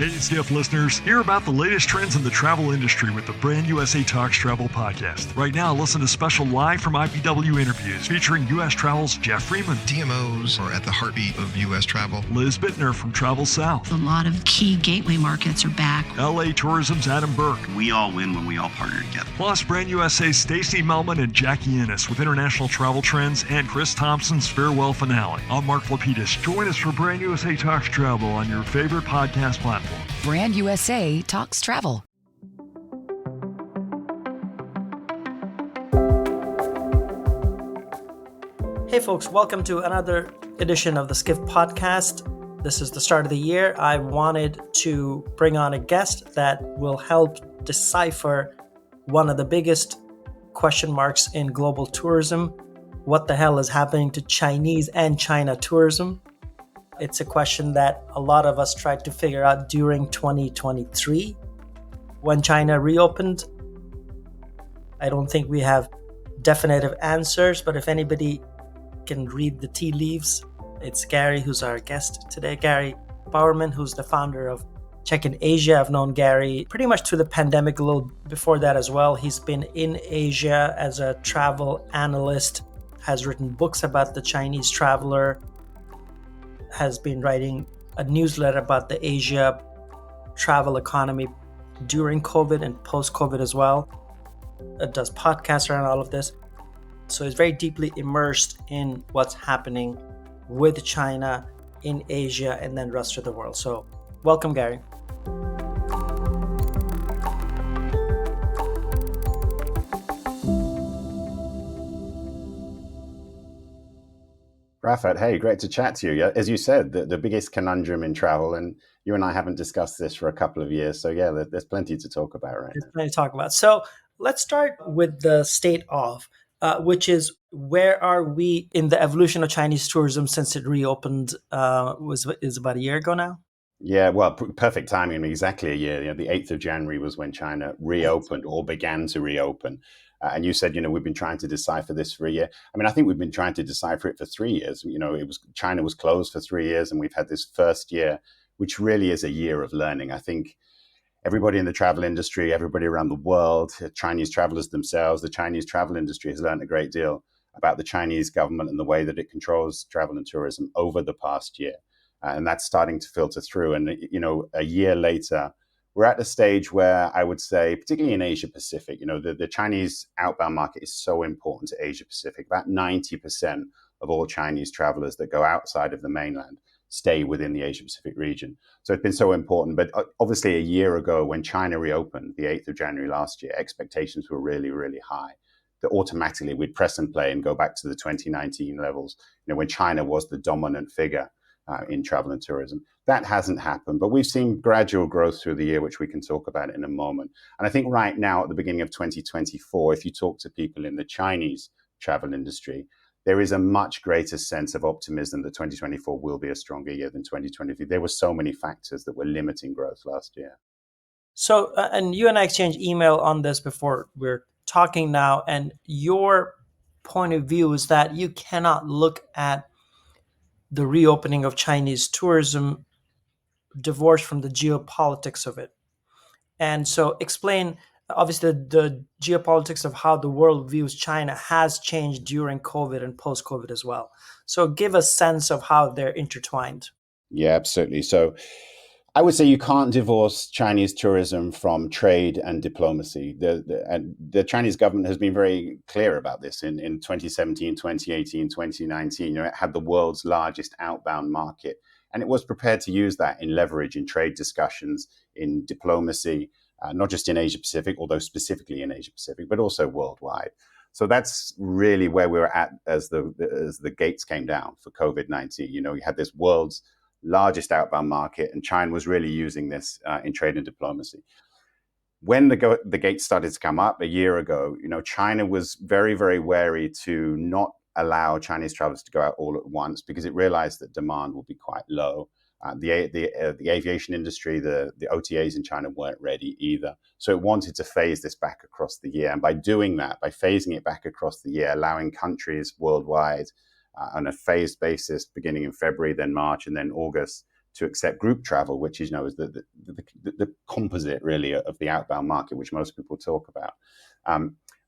Hey, Skift listeners, hear about the latest trends in the travel industry with the Brand USA Talks Travel podcast. Right now, listen to special live from IPW interviews featuring U.S. Travel's Jeff Freeman. DMOs are at the heartbeat of U.S. travel. Liz Bittner from Travel South. A lot of key gateway markets are back. LA Tourism's Adam Burke. We all win when we all partner together. Plus, Brand USA's Stacey Melman and Jackie Ennis with international travel trends and Chris Thompson's farewell finale. I'm Mark Lapidus. Join us for Brand USA Talks Travel on your favorite podcast platform. Brand USA Talks Travel. Hey folks, welcome to another edition of the Skift podcast. This is the start of the year. I wanted to bring on a guest that will help decipher one of the biggest question marks in global tourism. What the hell is happening to Chinese and China tourism? It's a question that a lot of us tried to figure out during 2023 when China reopened. I don't think we have definitive answers, but if anybody can read the tea leaves, it's Gary, who's our guest today. Gary Bowerman, who's the founder of Check in Asia. I've known Gary pretty much through the pandemic, a little before that as well. He's been in Asia as a travel analyst, has written books about the Chinese traveler, has been writing a newsletter about the Asia travel economy during COVID and post-COVID as well. It does podcasts around all of this. So he's very deeply immersed in what's happening with China, in Asia, and then the rest of the world. So welcome, Gary. Rafat, hey, great to chat to you. As you said, the biggest conundrum in travel, and you and I haven't discussed this for a couple of years. So yeah, there's plenty to talk about right now. There's plenty to talk about. So let's start with the state of, which is where are we in the evolution of Chinese tourism since it reopened, is about a year ago now? Yeah, well, perfect timing. I mean, exactly a year. The 8th of January was when China reopened or began to reopen. And you said, we've been trying to decipher this for a year. I mean, I think we've been trying to decipher it for 3 years. China was closed for 3 years, and we've had this first year, which really is a year of learning. I think everybody in the travel industry, everybody around the world, Chinese travelers themselves, the Chinese travel industry has learned a great deal about the Chinese government and the way that it controls travel and tourism over the past year. And that's starting to filter through. And, a year later, we're at a stage where I would say, particularly in Asia Pacific, the Chinese outbound market is so important to Asia Pacific. About 90% of all Chinese travelers that go outside of the mainland stay within the Asia Pacific region. So it's been so important. But obviously a year ago when China reopened, the 8th of January last year, expectations were really, really high. That automatically we'd press and play and go back to the 2019 levels, when China was the dominant figure in travel and tourism. That hasn't happened, but we've seen gradual growth through the year, which we can talk about in a moment. And I think right now at the beginning of 2024, if you talk to people in the Chinese travel industry, there is a much greater sense of optimism that 2024 will be a stronger year than 2023. There were so many factors that were limiting growth last year. So, and you and I exchanged email on this before we're talking now, and your point of view is that you cannot look at the reopening of Chinese tourism divorced from the geopolitics of it. And so explain, obviously, the geopolitics of how the world views China has changed during COVID and post-COVID as well. So give a sense of how they're intertwined. Yeah, absolutely. So I would say you can't divorce Chinese tourism from trade and diplomacy. The Chinese government has been very clear about this in 2017, 2018, 2019. It had the world's largest outbound market, and it was prepared to use that in leverage in trade discussions, in diplomacy, not just in Asia Pacific, although specifically in Asia Pacific, but also worldwide. So that's really where we were at as the gates came down for COVID-19. You had this world's largest outbound market, and China was really using this in trade and diplomacy. When the gates started to come up a year ago, China was very, very wary to not allow Chinese travelers to go out all at once because it realized that demand will be quite low. The aviation industry, the OTAs in China weren't ready either. So it wanted to phase this back across the year. And by doing that, by phasing it back across the year, allowing countries worldwide on a phased basis, beginning in February, then March, and then August, to accept group travel, which is, is the composite really of the outbound market, which most people talk about.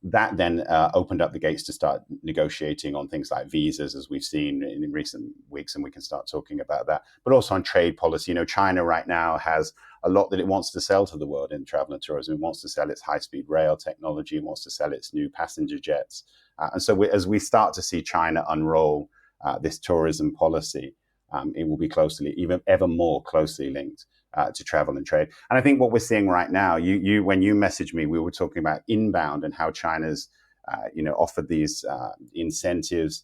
That then opened up the gates to start negotiating on things like visas, as we've seen in recent weeks, and we can start talking about that. But also on trade policy. China right now has a lot that it wants to sell to the world in travel and tourism. It wants to sell its high-speed rail technology. It wants to sell its new passenger jets. And so as we start to see China unroll this tourism policy, it will be even ever more closely linked to travel and trade. And I think what we're seeing right now, you when you messaged me, we were talking about inbound and how China's offered these incentives,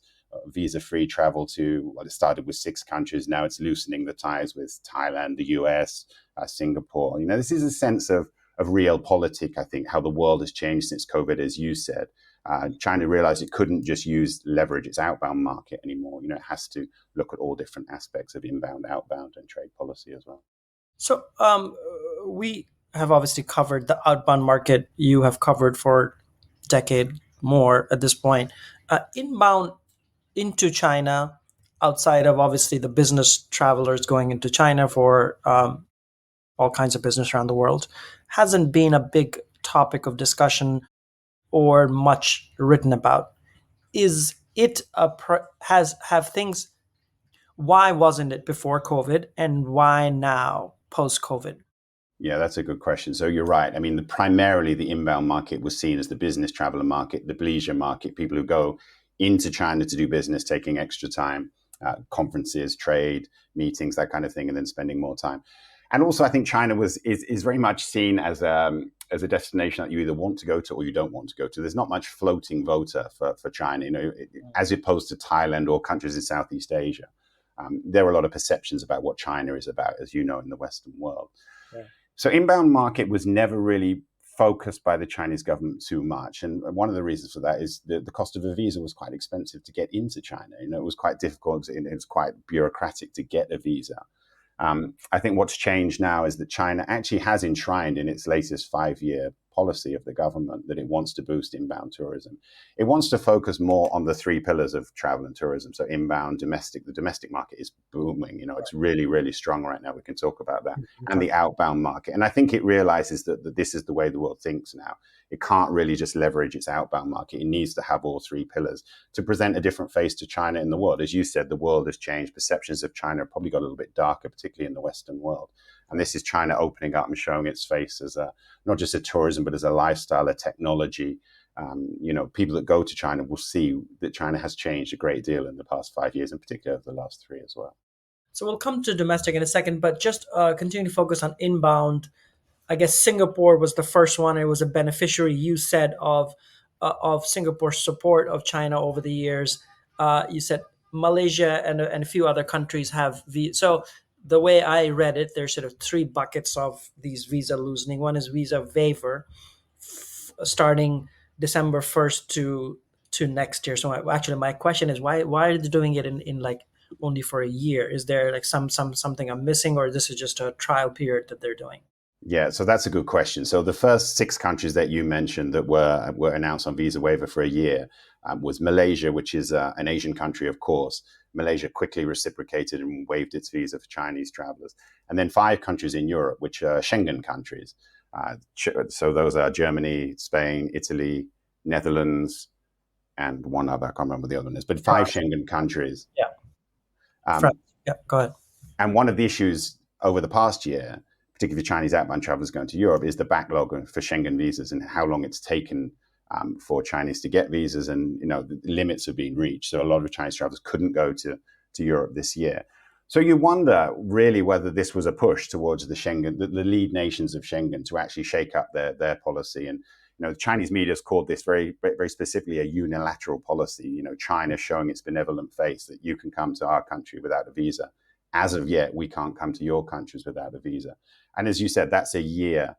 visa-free travel to, it started with 6 countries. Now it's loosening the ties with Thailand, the US, Singapore. This is a sense of realpolitik, I think, how the world has changed since COVID, as you said. China realized it couldn't just leverage its outbound market anymore. It has to look at all different aspects of inbound, outbound, and trade policy as well. So we have obviously covered the outbound market. You have covered for a decade more at this point. Inbound into China, outside of obviously the business travelers going into China for all kinds of business around the world, hasn't been a big topic of discussion or much written about. Is it have things? Why wasn't it before COVID, and why now post COVID? Yeah, that's a good question. So you're right. I mean, primarily the inbound market was seen as the business traveler market, the leisure market, people who go into China to do business, taking extra time, conferences, trade, meetings, that kind of thing, and then spending more time. And also, I think China is very much seen as a destination that you either want to go to or you don't want to go to. There's not much floating voter for China, as opposed to Thailand or countries in Southeast Asia. There are a lot of perceptions about what China is about, as you know, in the Western world. Yeah. So inbound market was never really focused by the Chinese government too much. And one of the reasons for that is the cost of a visa was quite expensive to get into China. It was quite difficult. It was quite bureaucratic to get a visa. I think what's changed now is that China actually has enshrined in its latest 5-year policy of the government that it wants to boost inbound tourism. It wants to focus more on the 3 pillars of travel and tourism. So inbound, domestic. The domestic market is booming. It's really, really strong right now. We can talk about that. And the outbound market. And I think it realizes that this is the way the world thinks now. It can't really just leverage its outbound market. It needs to have all 3 pillars to present a different face to China in the world. As you said, the world has changed. Perceptions of China have probably got a little bit darker, particularly in the Western world. And this is China opening up and showing its face as not just a tourism, but as a lifestyle, a technology. People that go to China will see that China has changed a great deal in the past 5 years, and particularly over the last 3 as well. So we'll come to domestic in a second, but just continue to focus on inbound. I guess Singapore was the first one. It was a beneficiary, you said, of Singapore's support of China over the years. You said Malaysia and a few other countries have so the way I read it, there's sort of 3 buckets of these visa loosening. One is visa waiver, starting December 1st to next year. So actually, my question is why are they doing it in like only for a year? Is there like something I'm missing, or this is just a trial period that they're doing? Yeah, so that's a good question. So the first 6 countries that you mentioned that were announced on visa waiver for a year was Malaysia, which is an Asian country, of course. Malaysia quickly reciprocated and waived its visa for Chinese travelers. And then 5 countries in Europe, which are Schengen countries. So those are Germany, Spain, Italy, Netherlands, and one other. I can't remember the other one is, but 5 Schengen countries. Yeah. Yeah, go ahead. And one of the issues over the past year, particularly for Chinese outbound travelers going to Europe, is the backlog for Schengen visas and how long it's taken for Chinese to get visas, and the limits have been reached. So a lot of Chinese travelers couldn't go to Europe this year. So you wonder really whether this was a push towards the Schengen, the lead nations of Schengen, to actually shake up their policy. And the Chinese media has called this very, very specifically a unilateral policy. China showing its benevolent face that you can come to our country without a visa. As of yet, we can't come to your countries without a visa. And as you said, that's a year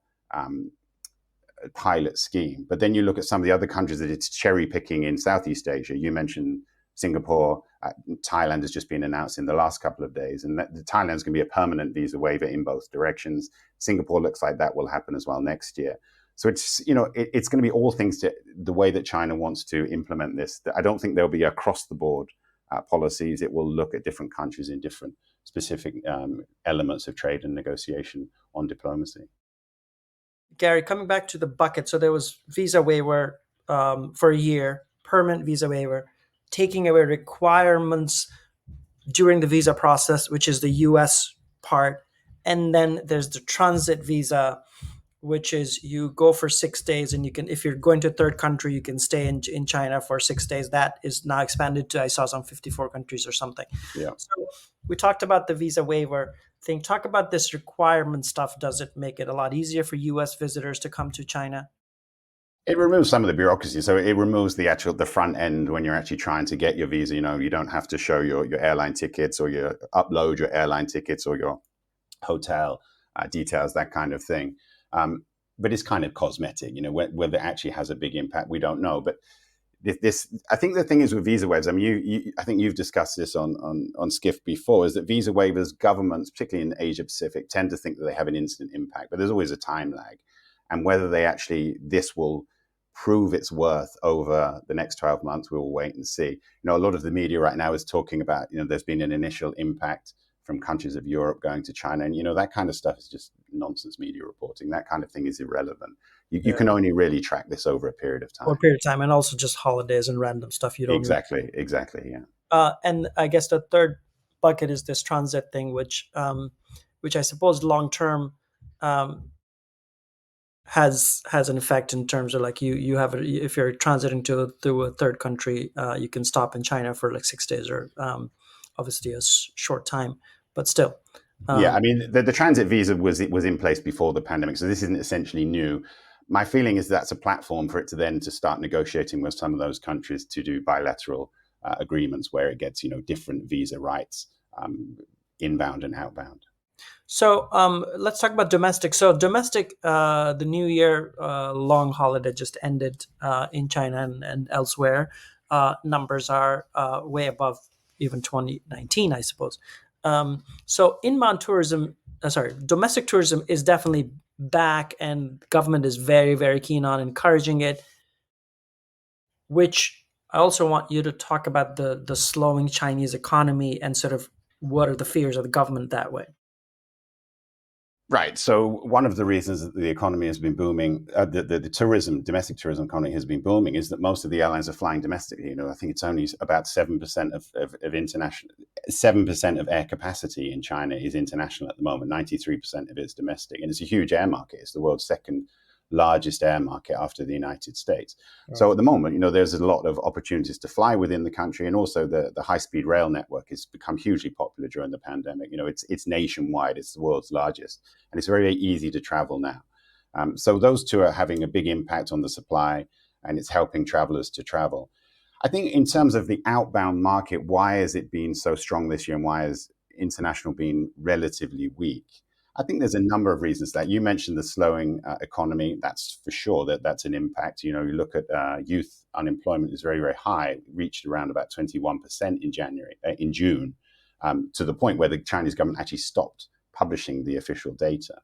pilot scheme. But then you look at some of the other countries that it's cherry picking in Southeast Asia. You mentioned Singapore. Thailand has just been announced in the last couple of days. And Thailand's going to be a permanent visa waiver in both directions. Singapore looks like that will happen as well next year. So it's, it's going to be all things to the way that China wants to implement this. I don't think there'll be across the board policies. It will look at different countries in different specific elements of trade and negotiation on diplomacy. Gary, coming back to the bucket, so there was visa waiver for a year, permanent visa waiver, taking away requirements during the visa process, which is the US part. And then there's the transit visa, which is you go for 6 days and you can, if you're going to a third country, you can stay in China for 6 days. That is now expanded to, I saw some 54 countries or something. Yeah. So we talked about the visa waiver thing. Talk about this requirement stuff. Does it make it a lot easier for US visitors to come to China? It removes some of the bureaucracy. So it removes the front end when you're actually trying to get your visa. You don't have to show your airline tickets or upload your airline tickets or your hotel details, that kind of thing. But it's kind of cosmetic, whether it actually has a big impact, we don't know. But I think the thing is with visa waivers, I mean, I think you've discussed this on Skift before, is that visa waivers, governments, particularly in Asia Pacific, tend to think that they have an instant impact, but there's always a time lag. And whether this will prove its worth over the next 12 months, we will wait and see. A lot of the media right now is talking about, there's been an initial impact from countries of Europe going to China. And, that kind of stuff is just nonsense media reporting. That kind of thing is irrelevant. You can only really track this over a period of time. Or a period of time, and also just holidays and random stuff you don't Exactly, yeah. And I guess the third bucket is this transit thing, which I suppose long term has an effect in terms of like you have if you're transiting through a third country, you can stop in China for like 6 days or obviously a short time, but still. Yeah, I mean the transit visa was in place before the pandemic, so this isn't essentially new. My feeling is that's a platform for it to start negotiating with some of those countries to do bilateral agreements where it gets different visa rights, inbound and outbound. So let's talk about domestic. So domestic, the New Year long holiday just ended in China and elsewhere. Numbers are way above even 2019, I suppose. So inbound tourism, domestic tourism is definitely back, and government is very, very keen on encouraging it, which I also want you to talk about the slowing Chinese economy and sort of what are the fears of the government that way. Right. So one of the reasons that the economy has been booming, the domestic tourism economy has been booming, is that most of the airlines are flying domestically. I think it's only about 7% of international, 7% of air capacity in China is international at the moment. 93% of it is domestic, and it's a huge air market. It's the world's second largest air market after the United States. Right. So at the moment, there's a lot of opportunities to fly within the country, and also the high-speed rail network has become hugely popular during the pandemic. It's nationwide. It's the world's largest, and it's very, very easy to travel now. So those two are having a big impact on the supply, and it's helping travelers to travel. I think in terms of the outbound market, why has it been so strong this year, and why has international been relatively weak? I think there's a number of reasons that you mentioned. The slowing economy, that's for sure that's an impact. You look at youth unemployment is very, very high. It reached around about 21% in June, to the point where the Chinese government actually stopped publishing the official data.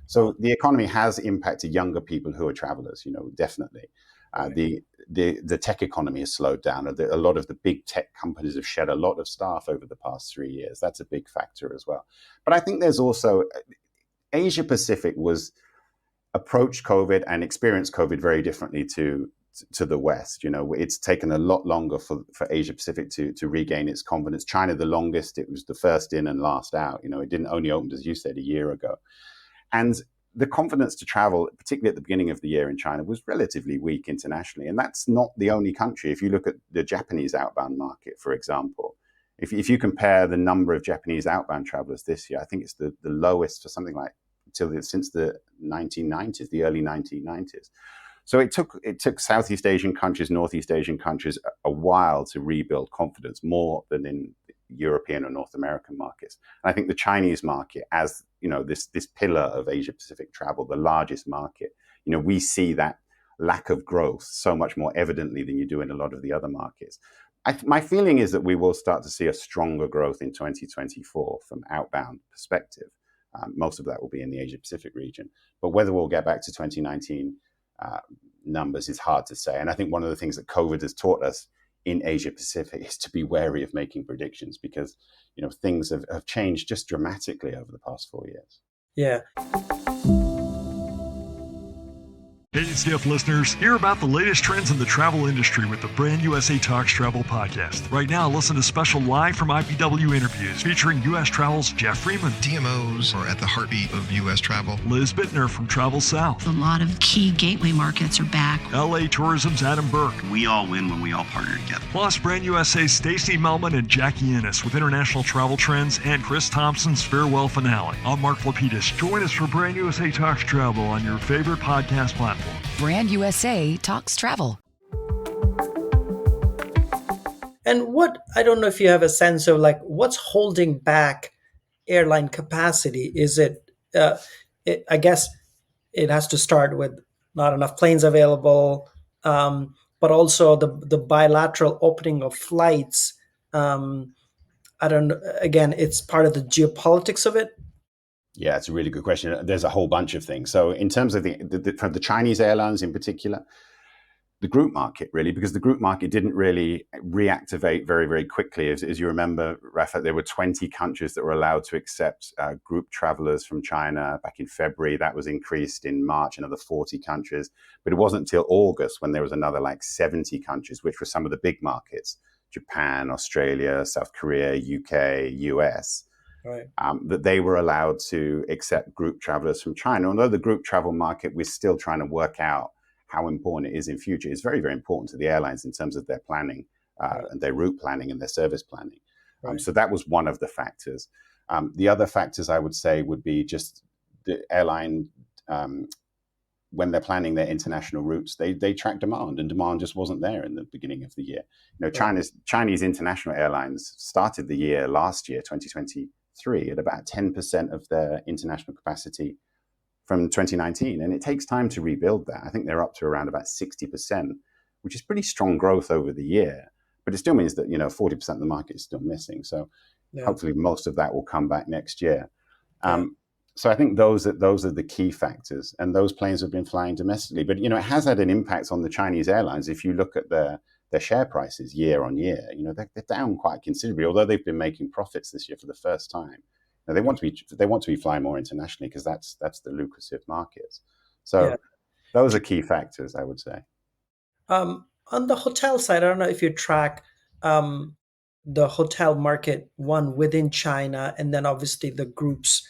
So the economy has impacted younger people who are travelers, definitely. The tech economy has slowed down. A lot of the big tech companies have shed a lot of staff over the past 3 years. That's a big factor as well. But I think there's also Asia Pacific approached COVID and experienced COVID very differently to the West. It's taken a lot longer for Asia Pacific to regain its confidence. China, the longest. It was the first in and last out. It didn't only open, as you said, a year ago. And the confidence to travel, particularly at the beginning of the year in China, was relatively weak internationally. And that's not the only country. If you look at the Japanese outbound market, for example, if you compare the number of Japanese outbound travelers this year, I think it's the lowest for something like since the 1990s, the early 1990s. So it took Southeast Asian countries, Northeast Asian countries a while to rebuild confidence, more than in European or North American markets. And I think the Chinese market, as this pillar of Asia Pacific travel, the largest market, we see that lack of growth so much more evidently than you do in a lot of the other markets. My feeling is that we will start to see a stronger growth in 2024 from outbound perspective. Most of that will be in the Asia Pacific region, but whether we'll get back to 2019 numbers is hard to say. And I think one of the things that COVID has taught us in Asia Pacific is to be wary of making predictions because things have changed just dramatically over the past 4 years. Yeah. Hey, Skift listeners, hear about the latest trends in the travel industry with the Brand USA Talks Travel podcast. Right now, listen to special live from IPW interviews featuring U.S. Travel's Jeff Freeman. DMOs are at the heartbeat of U.S. travel. Liz Bittner from Travel South. A lot of key gateway markets are back. LA Tourism's Adam Burke. We all win when we all partner together. Plus, Brand USA's Stacey Melman and Jackie Ennis with international travel trends and Chris Thompson's farewell finale. I'm Mark Lapidus. Join us for Brand USA Talks Travel on your favorite podcast platform. Brand USA Talks Travel. And I don't know if you have a sense of like what's holding back airline capacity. Is it, I guess it has to start with not enough planes available, but also the bilateral opening of flights. I don't know. Again, it's part of the geopolitics of it. Yeah, it's a really good question. There's a whole bunch of things. So in terms of for the Chinese airlines in particular, the group market really, because the group market didn't really reactivate very, very quickly. As you remember, Rafat, there were 20 countries that were allowed to accept group travelers from China back in February. That was increased in March, another 40 countries. But it wasn't until August when there was another like 70 countries, which were some of the big markets, Japan, Australia, South Korea, UK, US, Right. that they were allowed to accept group travelers from China. Although the group travel market, we're still trying to work out how important it is in future. It's very, very important to the airlines in terms of their planning, and their route planning and their service planning. Right. So that was one of the factors. The other factors I would say would be just the airline, when they're planning their international routes, they track demand, and demand just wasn't there in the beginning of the year. Chinese international airlines started the year last year, 2023, at about 10% of their international capacity from 2019. And it takes time to rebuild that. I think they're up to around about 60%, which is pretty strong growth over the year. But it still means that, 40% of the market is still missing. So hopefully most of that will come back next year. So I think those are the key factors. And those planes have been flying domestically. But, it has had an impact on the Chinese airlines. If you look at their share prices year on year, they're down quite considerably, although they've been making profits this year for the first time. Now, they want to be flying more internationally because that's the lucrative markets. So those are key factors, I would say. On the hotel side, I don't know if you track the hotel market, one within China, and then obviously the groups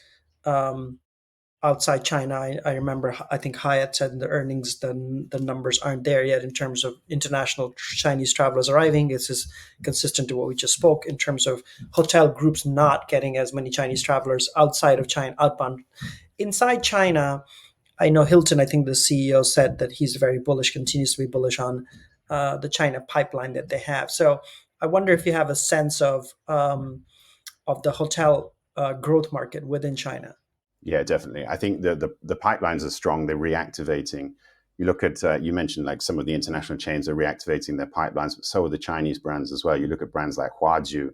outside China. I remember, I think Hyatt said in the earnings, the numbers aren't there yet in terms of international Chinese travelers arriving. This is consistent to what we just spoke in terms of hotel groups not getting as many Chinese travelers outside of China, outbound. Inside China, I know Hilton, I think the CEO said that he's very bullish, continues to be bullish on the China pipeline that they have. So I wonder if you have a sense of the hotel growth market within China. Yeah, definitely. I think the pipelines are strong. They're reactivating. You look at, you mentioned like some of the international chains are reactivating their pipelines, but so are the Chinese brands as well. You look at brands like Huazhu,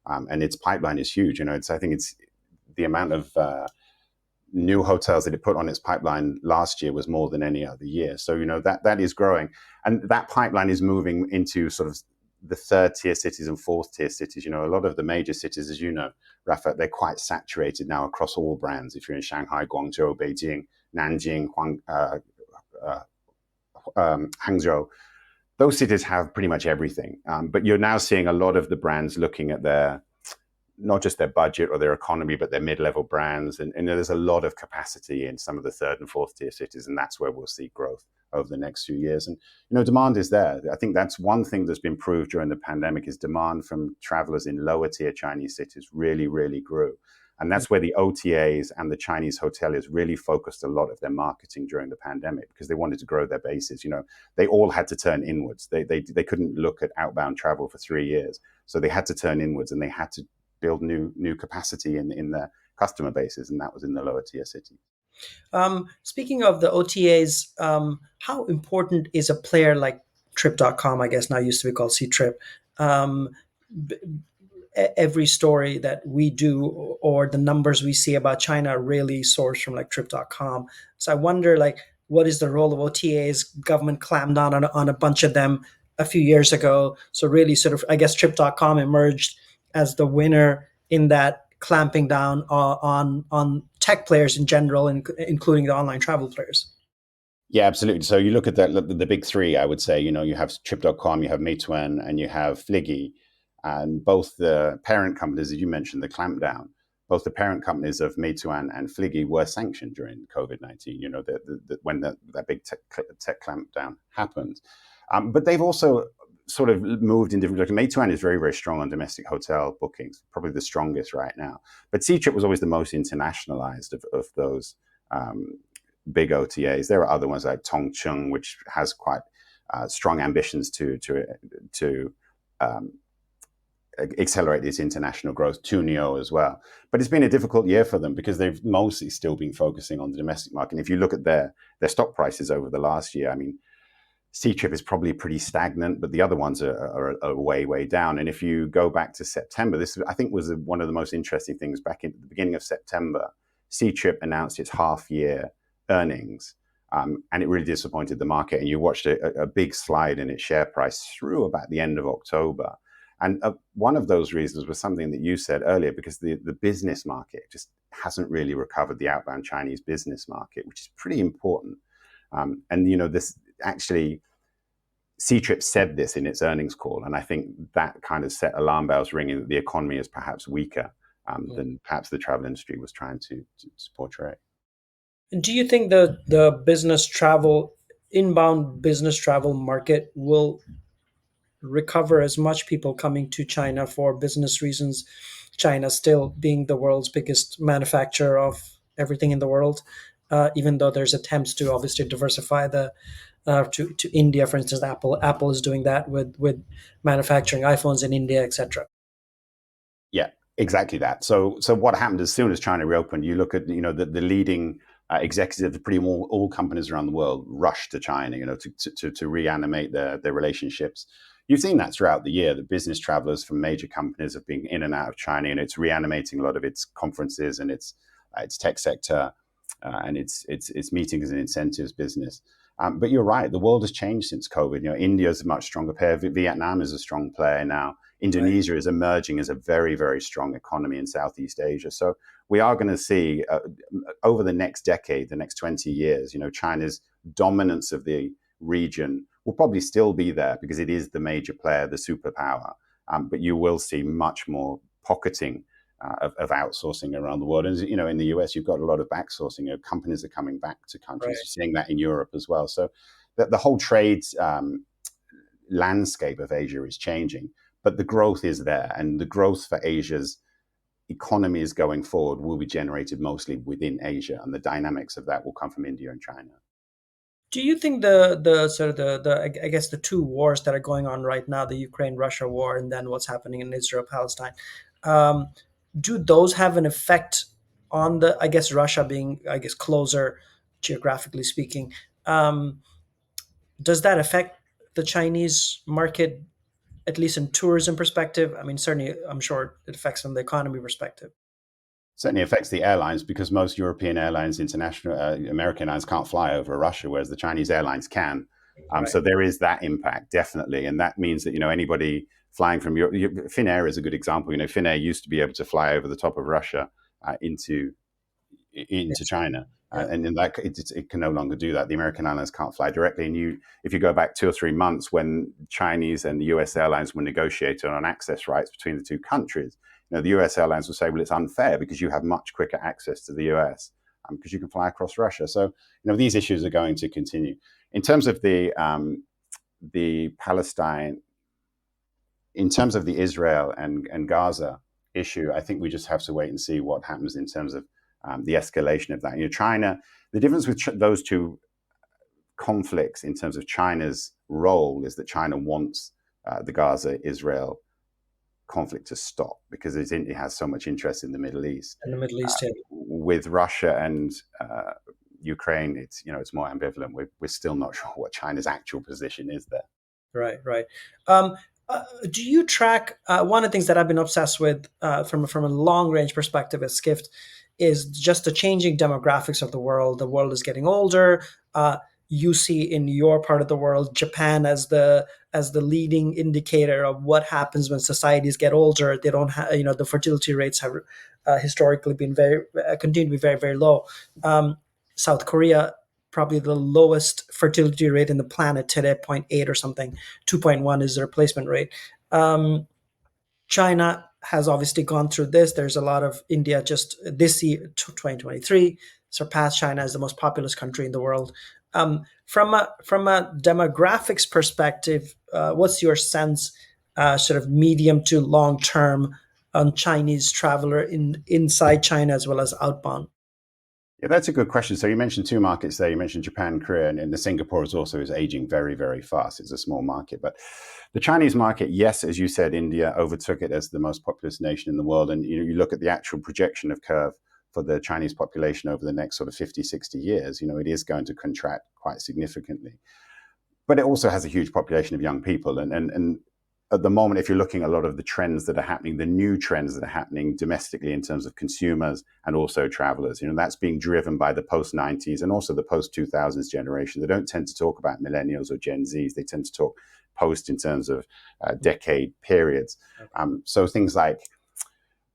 and its pipeline is huge. I think it's the amount of new hotels that it put on its pipeline last year was more than any other year. So, that is growing. And that pipeline is moving into sort of the third tier cities and fourth tier cities. A lot of the major cities, as you know, Rafa, they're quite saturated now across all brands. If you're in Shanghai, Guangzhou, Beijing, Nanjing, Hangzhou, those cities have pretty much everything. But you're now seeing a lot of the brands looking at not just their budget or their economy, but their mid-level brands. And there's a lot of capacity in some of the third and fourth tier cities. And that's where we'll see growth over the next few years. And, demand is there. I think that's one thing that's been proved during the pandemic is demand from travelers in lower tier Chinese cities really, really grew. And that's where the OTAs and the Chinese hoteliers really focused a lot of their marketing during the pandemic because they wanted to grow their bases. They all had to turn inwards. They couldn't look at outbound travel for 3 years. So they had to turn inwards and they had to build new capacity in their customer bases. And that was in the lower tier cities. Speaking of the OTAs, how important is a player like Trip.com, I guess now used to be called C-Trip? Every story that we do or the numbers we see about China are really sourced from like Trip.com. So I wonder, what is the role of OTAs? Government clamped down on a bunch of them. a few years ago. So really sort of, I guess, Trip.com emerged as the winner in that clamping down on tech players in general, including the online travel players. Yeah, absolutely. So you look at the big three, I would say, you have Trip.com, you have Meituan, and you have Fliggy. And both the parent companies, as you mentioned, the clampdown, both the parent companies of Meituan and Fliggy were sanctioned during COVID-19, when that big tech clampdown happened. But they've also sort of moved in different directions. Meituan is very, very strong on domestic hotel bookings, probably the strongest right now. But Ctrip was always the most internationalized of those big OTAs. There are other ones like Tongcheng, which has quite strong ambitions to accelerate its international growth. Tunio as well, but it's been a difficult year for them because they've mostly still been focusing on the domestic market. And if you look at their stock prices over the last year, I mean, Ctrip is probably pretty stagnant, but the other ones are way down. And if you go back to September, this I think was one of the most interesting things. Back in the beginning of September, Ctrip announced its half-year earnings, and it really disappointed the market. And you watched a big slide in its share price through about the end of October. And one of those reasons was something that you said earlier, because the business market just hasn't really recovered, the outbound Chinese business market, which is pretty important. And this actually, Ctrip said this in its earnings call, and I think that kind of set alarm bells ringing that the economy is perhaps weaker than perhaps the travel industry was trying to portray. Do you think the business travel, inbound business travel market will recover as much people coming to China for business reasons? China still being the world's biggest manufacturer of everything in the world, even though there's attempts to obviously diversify to India, for instance. Apple is doing that with manufacturing iPhones in India, etc. Yeah, exactly that. So what happened as soon as China reopened? You look at the leading executives of pretty much all companies around the world rushed to China, to reanimate their relationships. You've seen that throughout the year. The business travelers from major companies have been in and out of China, and it's reanimating a lot of its conferences and its tech sector and its meetings and incentives business. But you're right, the world has changed since COVID. India is a much stronger player. Vietnam is a strong player now. Indonesia is emerging as a very, very strong economy in Southeast Asia. So we are going to see over the next decade, the next 20 years, China's dominance of the region will probably still be there because it is the major player, the superpower. But you will see much more pocketing of outsourcing around the world. And, in the US, you've got a lot of backsourcing. Companies are coming back to countries. Right. You're seeing that in Europe as well. So the whole trade landscape of Asia is changing, but the growth is there. And the growth for Asia's economies going forward will be generated mostly within Asia. And the dynamics of that will come from India and China. Do you think the sort of I guess the two wars that are going on right now, the Ukraine-Russia war and then what's happening in Israel-Palestine, do those have an effect on I guess Russia being, I guess, closer geographically speaking? Does that affect the Chinese market, at least in tourism perspective? I mean, certainly, I'm sure it affects from the economy perspective. Certainly affects the airlines because most European airlines, international American airlines can't fly over Russia, whereas the Chinese airlines can. Right. So there is that impact, definitely. And that means that, anybody flying from Europe, Finnair is a good example. Finnair used to be able to fly over the top of Russia into China. And in that, it can no longer do that. The American airlines can't fly directly. And if you go back 2 or 3 months when Chinese and the US airlines were negotiating on access rights between the two countries, the US airlines will say, well, it's unfair because you have much quicker access to the US because you can fly across Russia. So, these issues are going to continue. In terms of the Palestine, in terms of the Israel and Gaza issue, I think we just have to wait and see what happens in terms of the escalation of that. China, the difference with those two conflicts in terms of China's role is that China wants the Gaza-Israel conflict to stop because it has so much interest in the Middle East. In the Middle East, with Russia and Ukraine, it's more ambivalent. We're still not sure what China's actual position is there. Right. Do you track one of the things that I've been obsessed with from a long range perspective at Skift is just the changing demographics of the world. The world is getting older. you see in your part of the world Japan as the leading indicator of what happens when societies get older. They don't have, the fertility rates have historically been continue to be very, very low. South Korea, probably the lowest fertility rate in the planet today, zero point 0.8 or something. 2.1 is the replacement rate. China has obviously gone through this. There's a lot of India just this year, 2023, surpassed China as the most populous country in the world. From a demographics perspective, what's your sense, sort of medium to long term, on Chinese traveler inside China as well as outbound? Yeah, that's a good question. So you mentioned two markets there. You mentioned Japan, Korea, and the Singapore is aging very, very fast. It's a small market, but the Chinese market, yes, as you said, India overtook it as the most populous nation in the world. And you look at the actual projection of curve for the Chinese population over the next sort of 50, 60 years, it is going to contract quite significantly. But it also has a huge population of young people. And at the moment, if you're looking at a lot of the trends that are happening, the new trends that are happening domestically in terms of consumers and also travelers, that's being driven by the post-90s and also the post-2000s generation. They don't tend to talk about millennials or Gen Zs. They tend to talk post in terms of decade periods. So things like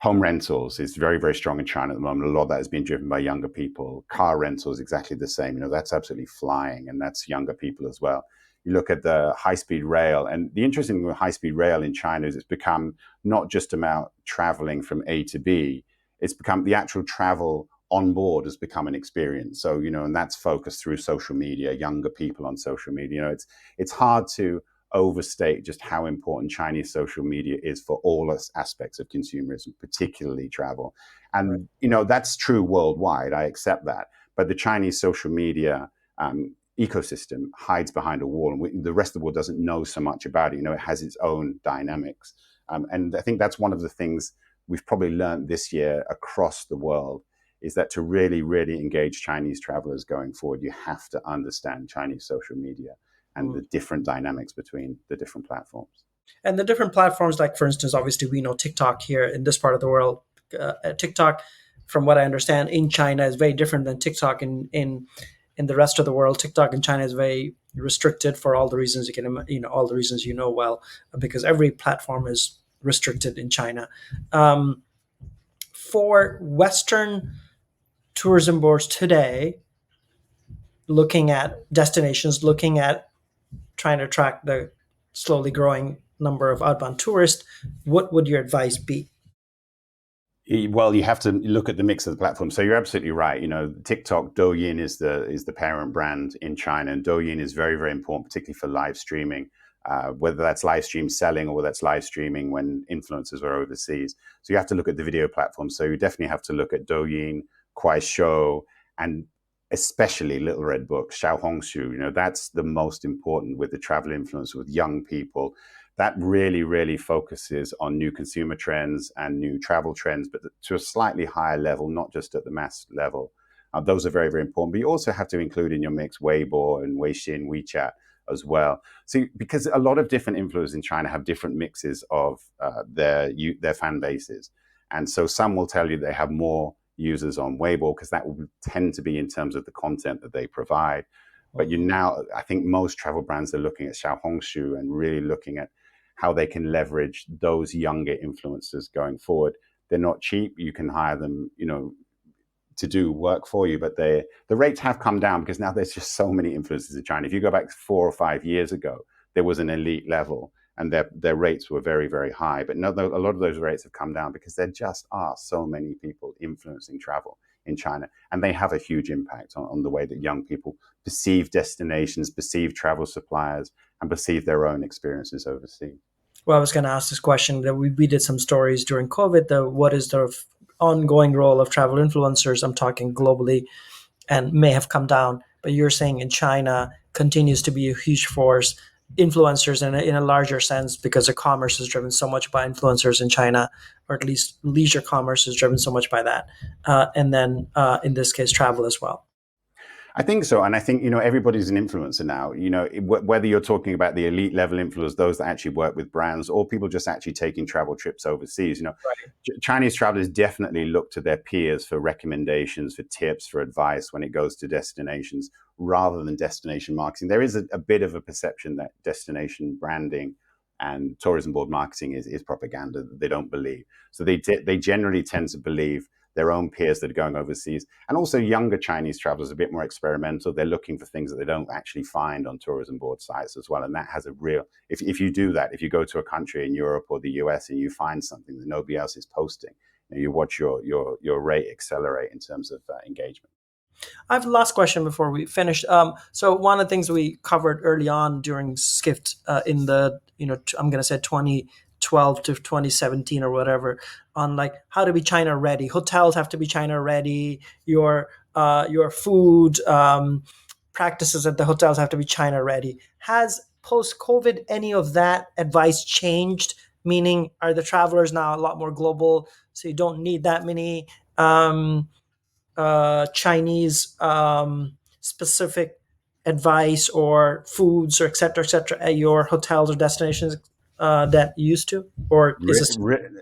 home rentals is very, very strong in China at the moment. A lot of that has been driven by younger people. Car rentals, exactly the same. That's absolutely flying, and that's younger people as well. You look at the high-speed rail, and the interesting thing with high-speed rail in China is it's become not just about traveling from A to B. It's become the actual travel on board has become an experience. So, and that's focused through social media, younger people on social media. It's hard to overstate just how important Chinese social media is for all aspects of consumerism, particularly travel. And, that's true worldwide. I accept that. But the Chinese social media ecosystem hides behind a wall, and the rest of the world doesn't know so much about it. It has its own dynamics. And I think that's one of the things we've probably learned this year across the world is that to really, really engage Chinese travelers going forward, you have to understand Chinese social media and the different dynamics between the different platforms. And the different platforms, like, for instance, obviously we know TikTok here in this part of the world. TikTok, from what I understand, in China is very different than TikTok in the rest of the world. TikTok in China is very restricted for all the reasons all the reasons well, because every platform is restricted in China. For Western tourism boards today, looking at destinations, looking at trying to attract the slowly growing number of outbound tourists, what would your advice be? Well, you have to look at the mix of the platforms. So you're absolutely right. TikTok, Douyin is the parent brand in China, and Douyin is very, very important, particularly for live streaming, whether that's live stream selling or whether that's live streaming when influencers are overseas. So you have to look at the video platforms. So you definitely have to look at Douyin, Kuaishou, and especially Little Red Book, Xiaohongshu. That's the most important with the travel influence with young people. That really, really focuses on new consumer trends and new travel trends, but to a slightly higher level, not just at the mass level. Those are very, very important. But you also have to include in your mix Weibo and Weixin, WeChat as well. So, because a lot of different influencers in China have different mixes of their fan bases. And so some will tell you they have more users on Weibo because that will tend to be in terms of the content that they provide. But I think most travel brands are looking at Xiaohongshu and really looking at how they can leverage those younger influencers going forward. They're not cheap. You can hire them, to do work for you, but the rates have come down because now there's just so many influencers in China. If you go back 4 or 5 years ago, there was an elite level and their rates were very, very high. But now a lot of those rates have come down because there just are so many people influencing travel in China, and they have a huge impact on the way that young people perceive destinations, perceive travel suppliers, and perceive their own experiences overseas. Well, I was going to ask this question that we did some stories during COVID. What is the ongoing role of travel influencers? I'm talking globally, and may have come down, but you're saying in China continues to be a huge force. Influencers in a larger sense, because the commerce is driven so much by influencers in China, or at least leisure commerce is driven so much by that. And then in this case, travel as well. I think so. And I think, everybody's an influencer now, whether you're talking about the elite level influencers, those that actually work with brands, or people just actually taking travel trips overseas. Chinese travelers definitely look to their peers for recommendations, for tips, for advice when it goes to destinations rather than destination marketing. There is a bit of a perception that destination branding and tourism board marketing is propaganda that they don't believe. So they generally tend to believe their own peers that are going overseas. And also younger Chinese travelers are a bit more experimental. They're looking for things that they don't actually find on tourism board sites as well. And that has a real, if you do that, if you go to a country in Europe or the US and you find something that nobody else is posting, you watch your rate accelerate in terms of engagement. I have the last question before we finish. So one of the things we covered early on during Skift in the, I'm going to say 2012 to 2017 or whatever, on like how to be China ready. Hotels have to be China ready. Your food practices at the hotels have to be China ready. Has post-COVID any of that advice changed? Meaning, are the travelers now a lot more global, so you don't need that many Chinese specific advice or foods or et cetera, at your hotels or destinations that you used to? Or is this...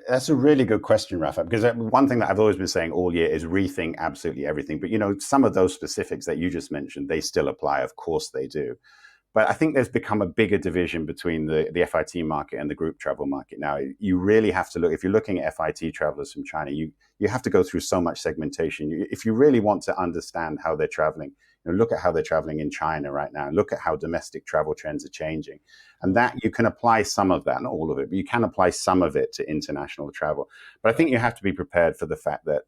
That's a really good question, Rafa, because one thing that I've always been saying all year is rethink absolutely everything. But, some of those specifics that you just mentioned, they still apply. Of course they do. But I think there's become a bigger division between the FIT market and the group travel market. Now, you really have to look, if you're looking at FIT travelers from China, you have to go through so much segmentation. If you really want to understand how they're traveling, look at how they're traveling in China right now. Look at how domestic travel trends are changing. And that you can apply some of that, not all of it, but you can apply some of it to international travel. But I think you have to be prepared for the fact that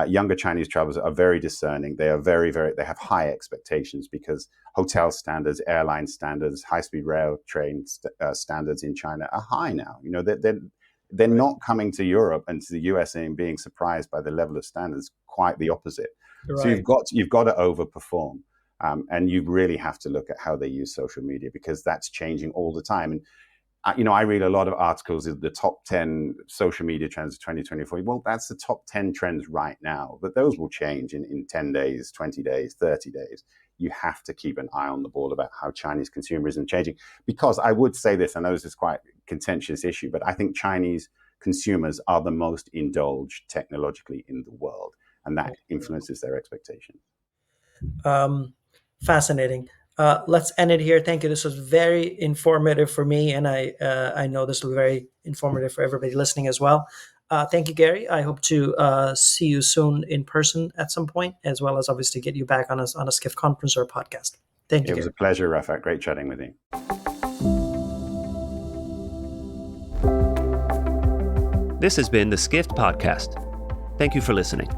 younger Chinese travelers are very discerning. They are they have high expectations because hotel standards, airline standards, high-speed rail train standards in China are high now. They're not coming to Europe and to the US and being surprised by the level of standards. Quite the opposite. Right. So you've got to overperform, and you really have to look at how they use social media because that's changing all the time. And I read a lot of articles of the top 10 social media trends of 2024. Well, that's the top 10 trends right now, but those will change in 10 days, 20 days, 30 days. You have to keep an eye on the ball about how Chinese consumerism is changing. Because I would say this, I know this is quite a contentious issue, but I think Chinese consumers are the most indulged technologically in the world, and that influences their expectations. Fascinating. Let's end it here. Thank you. This was very informative for me, and I know this will be very informative for everybody listening as well. Thank you, Gary. I hope to see you soon in person at some point, as well as obviously get you back on a Skift conference or a podcast. Thank you. It was a pleasure, Rafat. Great chatting with you. This has been the Skift Podcast. Thank you for listening.